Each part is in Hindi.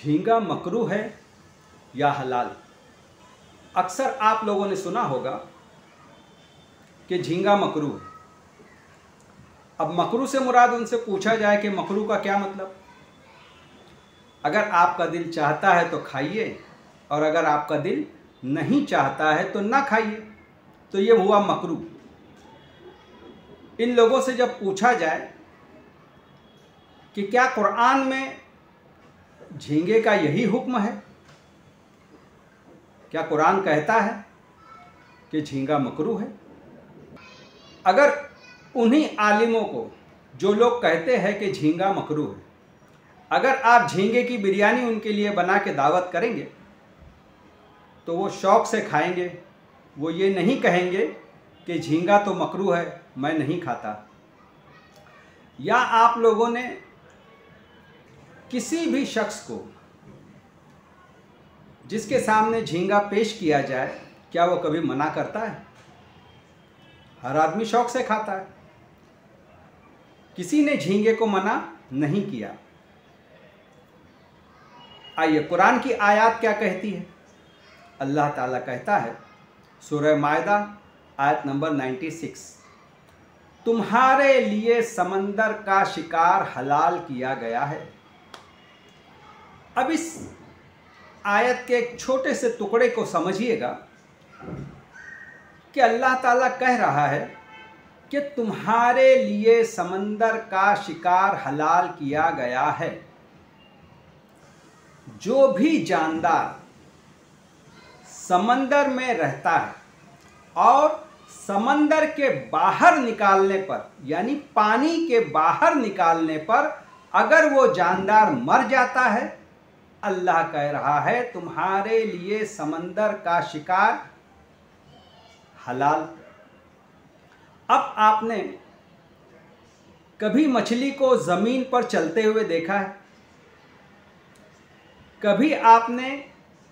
झींगा मकरूह है या हलाल। अक्सर आप लोगों ने सुना होगा कि झींगा मकरूह है। अब मकरूह से मुराद उनसे पूछा जाए कि मकरूह का क्या मतलब। अगर आपका दिल चाहता है तो खाइए और अगर आपका दिल नहीं चाहता है तो ना खाइए, तो ये हुआ मकरूह। इन लोगों से जब पूछा जाए कि क्या कुरान में झींगे का यही हुक्म है, क्या कुरान कहता है कि झींगा मकरूह है। अगर उन्हीं आलिमों को जो लोग कहते हैं कि झींगा मकरूह है, अगर आप झींगे की बिरयानी उनके लिए बना के दावत करेंगे तो वो शौक़ से खाएंगे। वो ये नहीं कहेंगे कि झींगा तो मकरूह है, मैं नहीं खाता। या आप लोगों ने किसी भी शख्स को जिसके सामने झींगा पेश किया जाए, क्या वो कभी मना करता है? हर आदमी शौक़ से खाता है। किसी ने झींगे को मना नहीं किया। आइए कुरान की आयत क्या कहती है। अल्लाह ताला कहता है सूरह मायदा आयत नंबर 96, तुम्हारे लिए समंदर का शिकार हलाल किया गया है। अब इस आयत के एक छोटे से टुकड़े को समझिएगा कि अल्लाह ताला कह रहा है कि तुम्हारे लिए समंदर का शिकार हलाल किया गया है। जो भी जानदार समंदर में रहता है और समंदर के बाहर निकालने पर, यानी पानी के बाहर निकालने पर अगर वो जानदार मर जाता है, अल्लाह कह रहा है तुम्हारे लिए समंदर का शिकार हलाल। अब आपने कभी मछली को ज़मीन पर चलते हुए देखा है? कभी आपने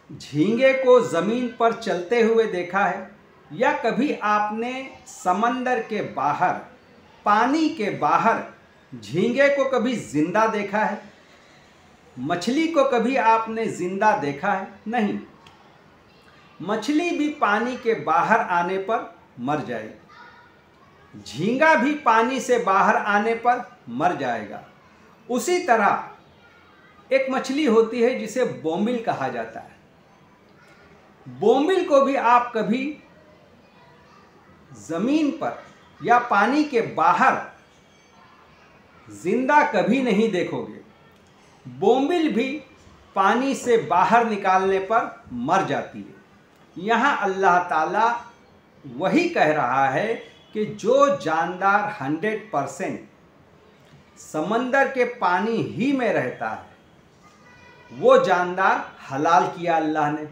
झींगे को ज़मीन पर चलते हुए देखा है? या कभी आपने समंदर के बाहर, पानी के बाहर झींगे को कभी ज़िंदा देखा है? मछली को कभी आपने ज़िंदा देखा है? नहीं। मछली भी पानी के बाहर आने पर मर जाएगी, झींगा भी पानी से बाहर आने पर मर जाएगा। उसी तरह एक मछली होती है जिसे बोम्बिल कहा जाता है। बोम्बिल को भी आप कभी ज़मीन पर या पानी के बाहर जिंदा कभी नहीं देखोगे। बोम्बिल भी पानी से बाहर निकालने पर मर जाती है। यहाँ अल्लाह ताला वही कह रहा है कि जो जानदार 100% समंदर के पानी ही में रहता है, वो जानदार हलाल किया अल्लाह ने।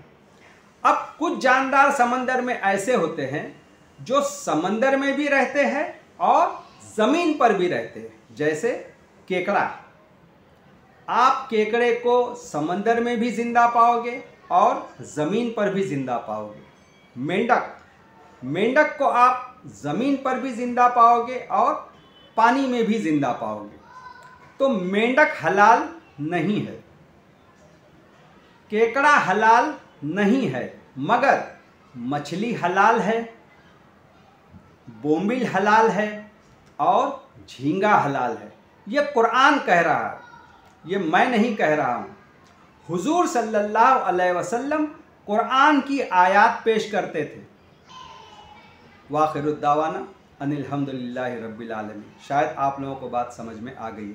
अब कुछ जानदार समंदर में ऐसे होते हैं जो समंदर में भी रहते हैं और ज़मीन पर भी रहते हैं, जैसे केकड़ा। आप केकड़े को समंदर में भी ज़िंदा पाओगे और ज़मीन पर भी ज़िंदा पाओगे। मेंढक को आप ज़मीन पर भी ज़िंदा पाओगे और पानी में भी ज़िंदा पाओगे। तो मेंढक हलाल नहीं है, केकड़ा हलाल नहीं है, मगर मछली हलाल है, बोम्बिल हलाल है और झींगा हलाल है। ये कुरान कह रहा है, ये मैं नहीं कह रहा हूँ। हुजूर सल्लल्लाहु अलैहि वसल्लम कुरान की आयत पेश करते थे। वाखिरुद्दावाना अनिल हम्दुलिल्लाहि रब्बिल आलमीन। शायद आप लोगों को बात समझ में आ गई।